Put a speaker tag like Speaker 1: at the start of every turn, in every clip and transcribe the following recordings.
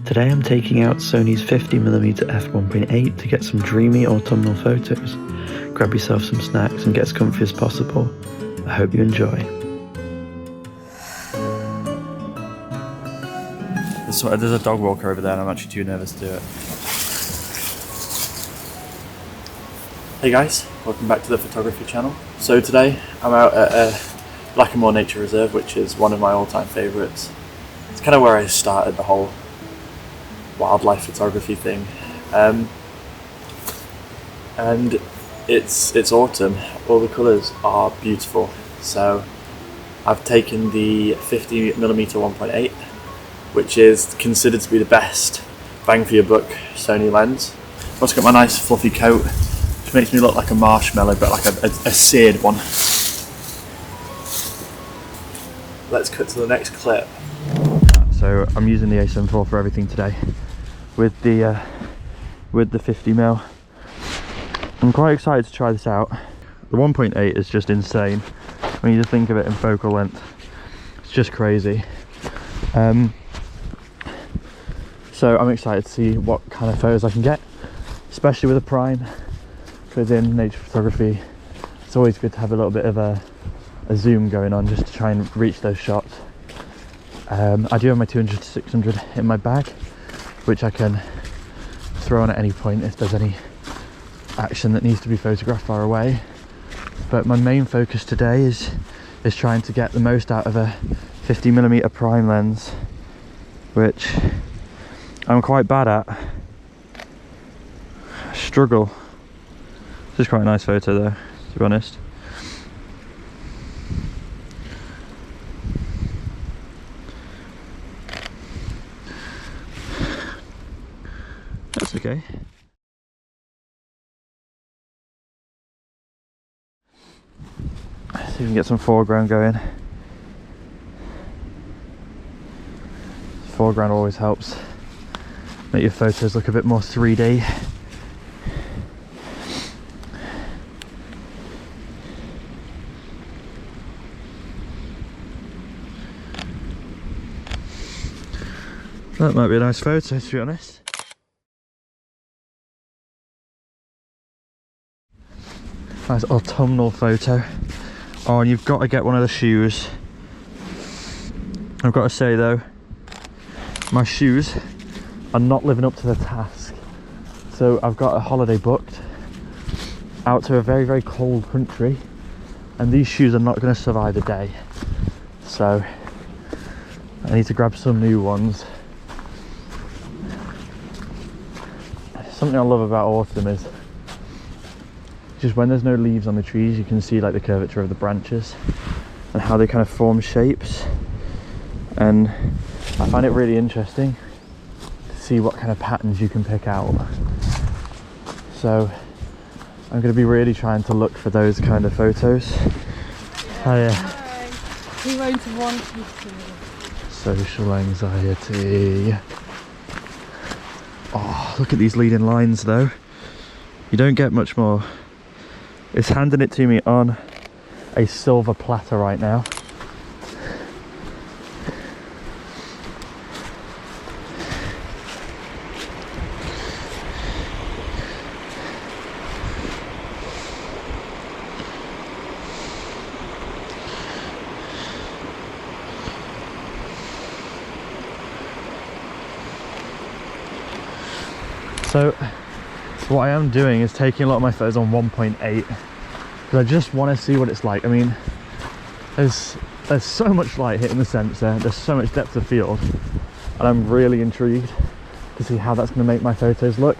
Speaker 1: Today I'm taking out Sony's 50mm f1.8 to get some dreamy autumnal photos. Grab yourself some snacks and get as comfy as possible. I hope you enjoy. There's a dog walker over there and I'm actually too nervous to do it. Hey guys, welcome back to the photography channel. So today I'm out at Lightroom Nature Reserve, which is one of my all-time favourites. It's kind of where I started the whole wildlife photography thing, and it's autumn. All the colours are beautiful, so I've taken the 50mm 1.8, which is considered to be the best bang for your buck Sony lens. I've also got my nice fluffy coat, which makes me look like a marshmallow, but like a seared one. Let's cut to the next clip. So I'm using the A7 IV for everything today, with the 50mm. I'm quite excited to try this out. The 1.8 is just insane when you just think of it in focal length. It's just crazy. So I'm excited to see what kind of photos I can get, especially with a prime, because in nature photography it's always good to have a little bit of a zoom going on just to try and reach those shots. I do have my 200-600 in my bag, which I can throw on at any point if there's any action that needs to be photographed far away. But my main focus today is trying to get the most out of a 50mm prime lens, which I'm quite bad at. I struggle. This is quite a nice photo though, to be honest. That's okay. See if we can get some foreground going. Foreground always helps make your photos look a bit more 3D. That might be a nice photo, to be honest. Nice autumnal photo. Oh, and you've got to get one of the shoes. I've got to say though, my shoes are not living up to the task. So I've got a holiday booked out to a very, very cold country, and these shoes are not going to survive the day. So I need to grab some new ones. Something I love about autumn is just when there's no leaves on the trees, you can see like the curvature of the branches and how they kind of form shapes, and I find it really interesting to see what kind of patterns you can pick out. So I'm going to be really trying to look for those kind of photos. Hiya.
Speaker 2: Hi. We won't have wanted to.
Speaker 1: Social anxiety. Oh, look at these leading lines though. You don't get much more. It's handing it to me on a silver platter right now. So what I am doing is taking a lot of my photos on 1.8 because I just want to see what it's like. I mean, there's so much light hitting the sensor, there's so much depth of field, and I'm really intrigued to see how that's going to make my photos look.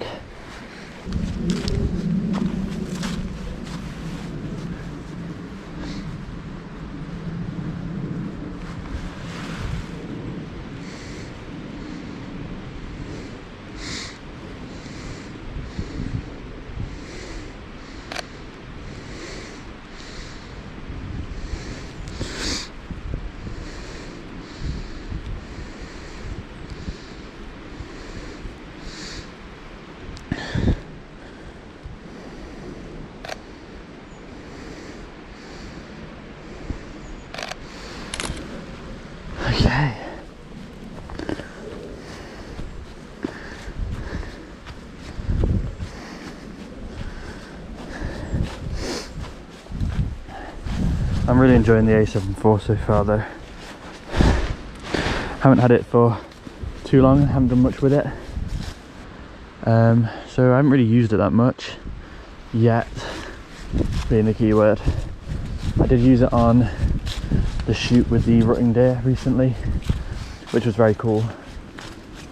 Speaker 1: I'm really enjoying the A7 IV so far though. Haven't had it for too long, haven't done much with it. So I haven't really used it that much yet, being the key word. I did use it on the shoot with the rutting deer recently, which was very cool.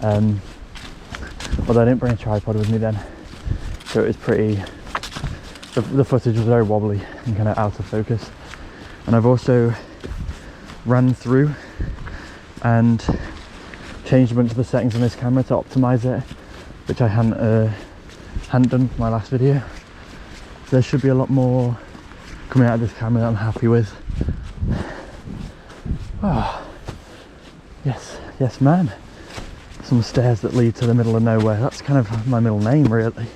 Speaker 1: Although I didn't bring a tripod with me then, so it was pretty, the footage was very wobbly and kind of out of focus. And I've also ran through and changed a bunch of the settings on this camera to optimize it, which I hadn't done for my last video. There should be a lot more coming out of this camera that I'm happy with. Oh, yes man. Some stairs that lead to the middle of nowhere. That's kind of my middle name, really.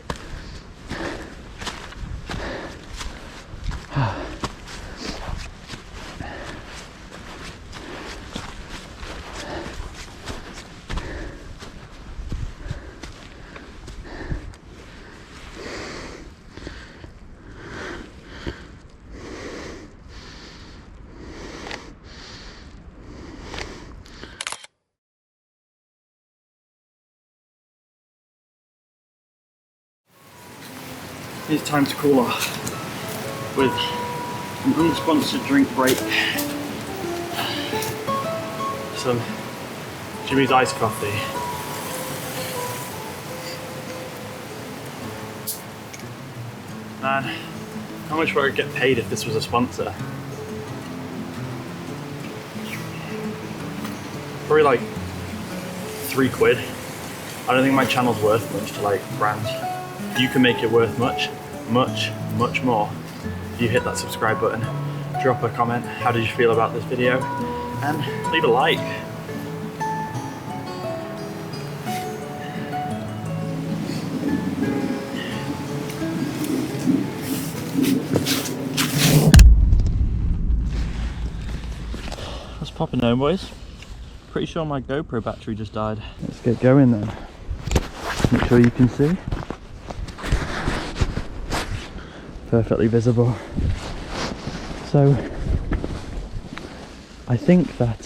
Speaker 1: It's time to cool off with an unsponsored drink break. Some Jimmy's iced coffee. Man, how much would I get paid if this was a sponsor? Probably like £3. I don't think my channel's worth much to like brands. You can make it worth much more if you hit that subscribe button, drop a comment, how did you feel about this video, and leave a like. Let's pop in home, boys. Pretty sure my GoPro battery just died. Let's get going then. Make sure you can see. Perfectly visible. So I think that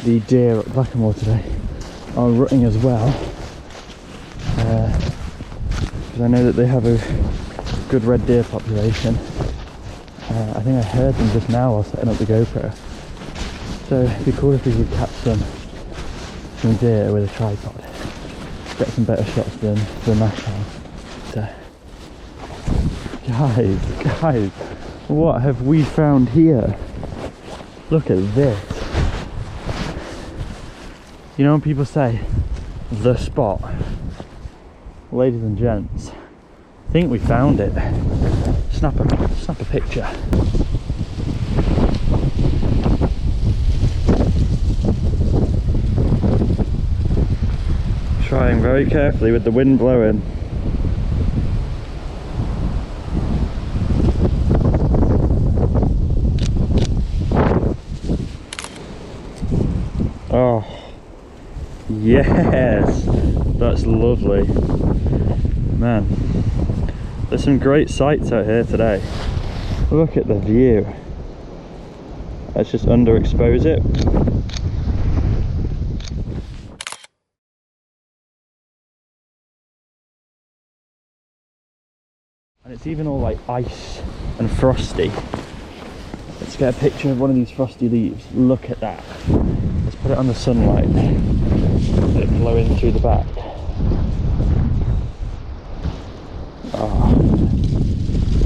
Speaker 1: the deer at Blackamoor today are rutting as well, because I know that they have a good red deer population. I think I heard them just now while setting up the GoPro, so it'd be cool if we could catch some deer with a tripod, get some better shots than the national. Guys, what have we found here? Look at this. You know when people say the spot? Ladies and gents, I think we found it. Snap a picture. Trying very carefully with the wind blowing. Oh, yes, that's lovely. Man, there's some great sights out here today. Look at the view. Let's just underexpose it. And it's even all like ice and frosty. Let's get a picture of one of these frosty leaves. Look at that. Let's put it on the sunlight. Let it glowing through the back. Oh,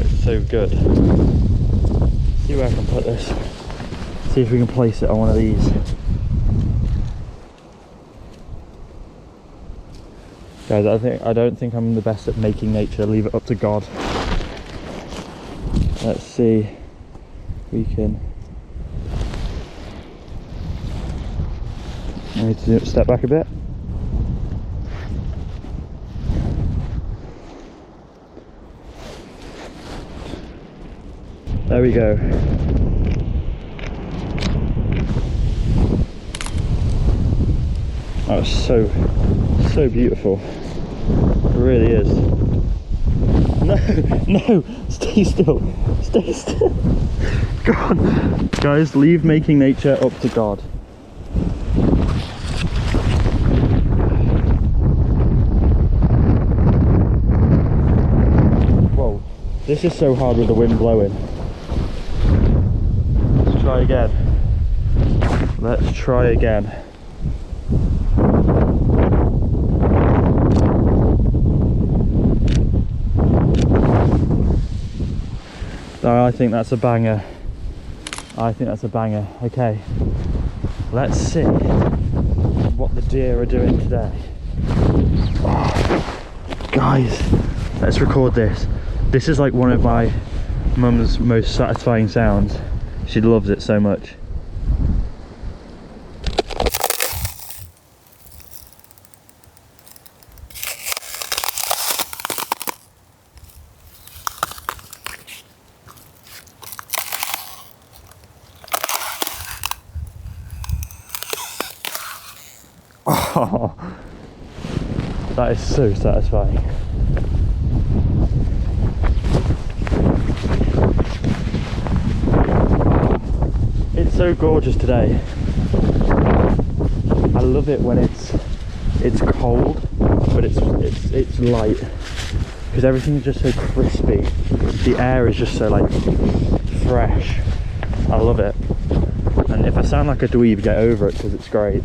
Speaker 1: it's so good. See where I can put this. See if we can place it on one of these. Guys, I don't think I'm the best at making nature. Leave it up to God. Let's see if we can. I need to step back a bit. There we go. Oh, it's so beautiful. It really is. No, stay still. Stay still. Go on. Guys, leave making nature up to God. Whoa, this is so hard with the wind blowing. Let's try again. Let's try again. Oh, I think that's a banger. I think that's a banger. Okay, let's see what the deer are doing today. Oh, guys, let's record this. This is like one of my mum's most satisfying sounds. She loves it so much. Oh, that is so satisfying. It's so gorgeous today. I love it when it's cold, but it's light, because everything is just so crispy. The air is just so like fresh. I love it. And if I sound like a dweeb, get over it, because it's great.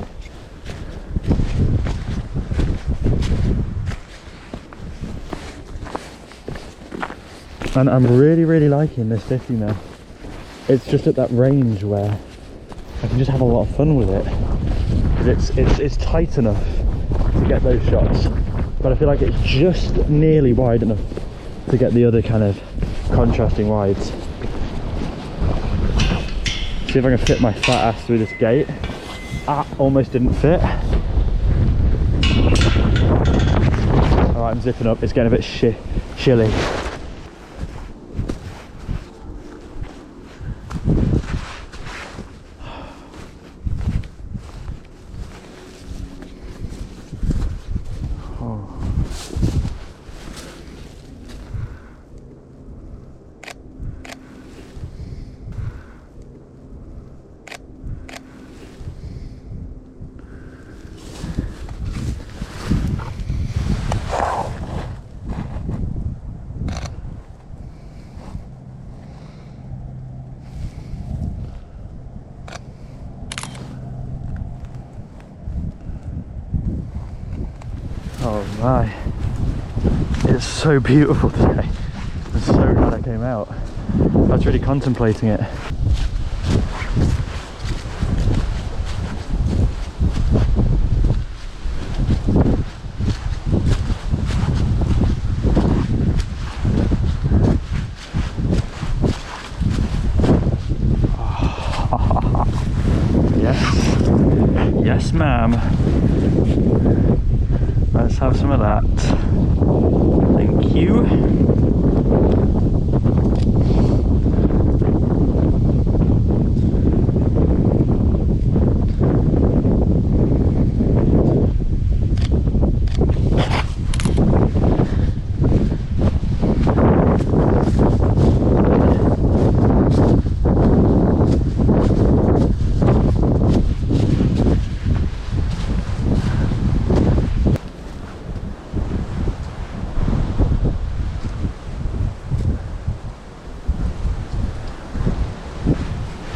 Speaker 1: And I'm really liking this 50 mil. It's just at that range where I can just have a lot of fun with it. Because it's tight enough to get those shots, but I feel like it's just nearly wide enough to get the other kind of contrasting wides. See if I can fit my fat ass through this gate. Ah, almost didn't fit. Alright, I'm zipping up. It's getting a bit chilly. Oh my, it's so beautiful today. I'm so glad I came out. I was really contemplating it. Yes, yes ma'am. Let's have some of that. Thank you.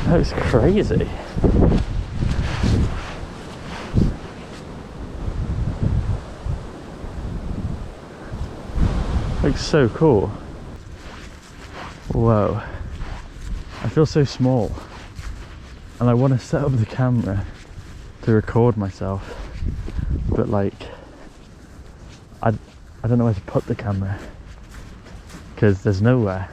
Speaker 1: That was crazy. Looks so cool. Whoa. I feel so small. And I want to set up the camera to record myself. But like, I don't know where to put the camera. Because there's nowhere.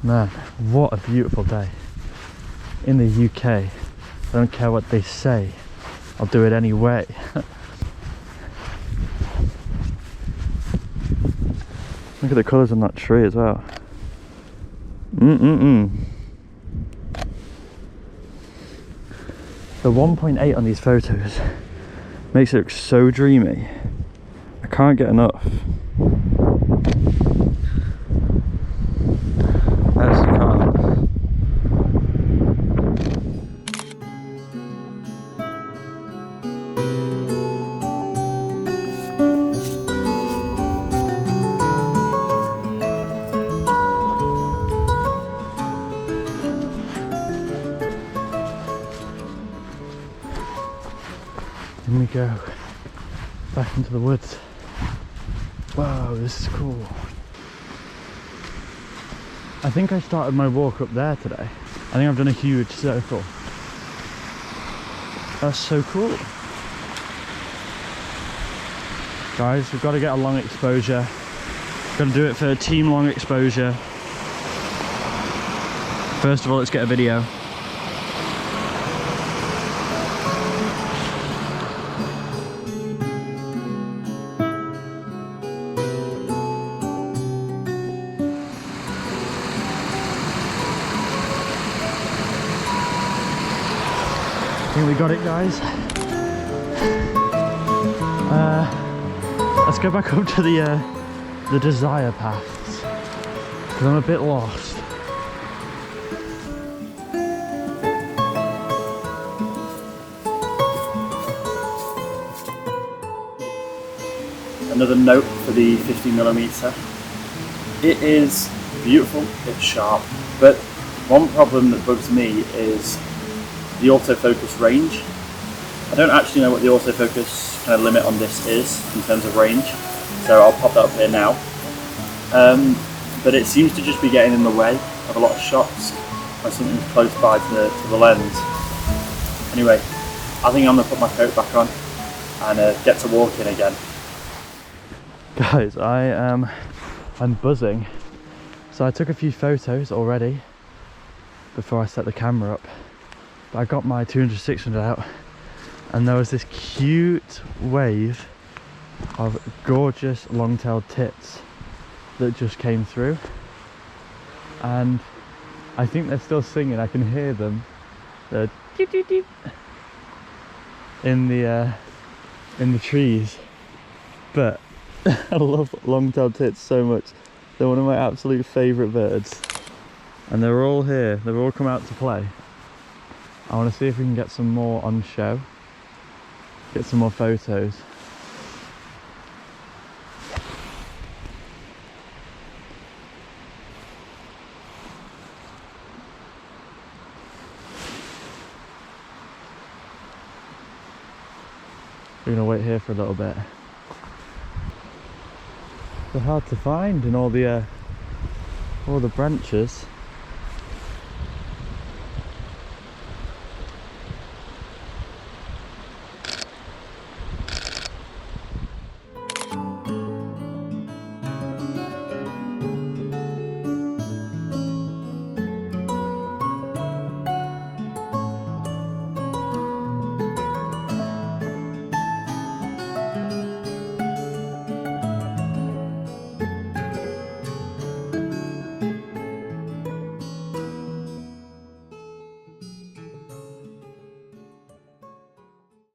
Speaker 1: Man, what a beautiful day. In the UK, I don't care what they say, I'll do it anyway. Look at the colours on that tree as well. The 1.8 on these photos Makes it look so dreamy. I can't get enough. I actually can't. Here we go. Back into the woods. Wow, this is cool. I think I started my walk up there today. I think I've done a huge circle. That's so cool. Guys, we've got to get a long exposure. Got to do it for a team long exposure. First of all, let's get a video. I think we got it, guys. Let's go back up to the desire paths, because I'm a bit lost.
Speaker 3: Another note for the 50mm. It is beautiful, it's sharp, but one problem that bugs me is the autofocus range. I don't actually know what the autofocus kind of limit on this is in terms of range, so I'll pop that up here now. But it seems to just be getting in the way of a lot of shots when something's close by to the lens. Anyway, I think I'm going to put my coat back on and get to walking again.
Speaker 1: Guys, I'm buzzing. So I took a few photos already before I set the camera up. But I got my 200-600 out, and there was this cute wave of gorgeous long-tailed tits that just came through, and I think they're still singing. I can hear them. They're deep, deep, deep in the trees. But I love long-tailed tits so much. They're one of my absolute favourite birds, and they're all here. They've all come out to play. I want to see if we can get some more on show, get some more photos. We're going to wait here for a little bit. They're hard to find in all the branches.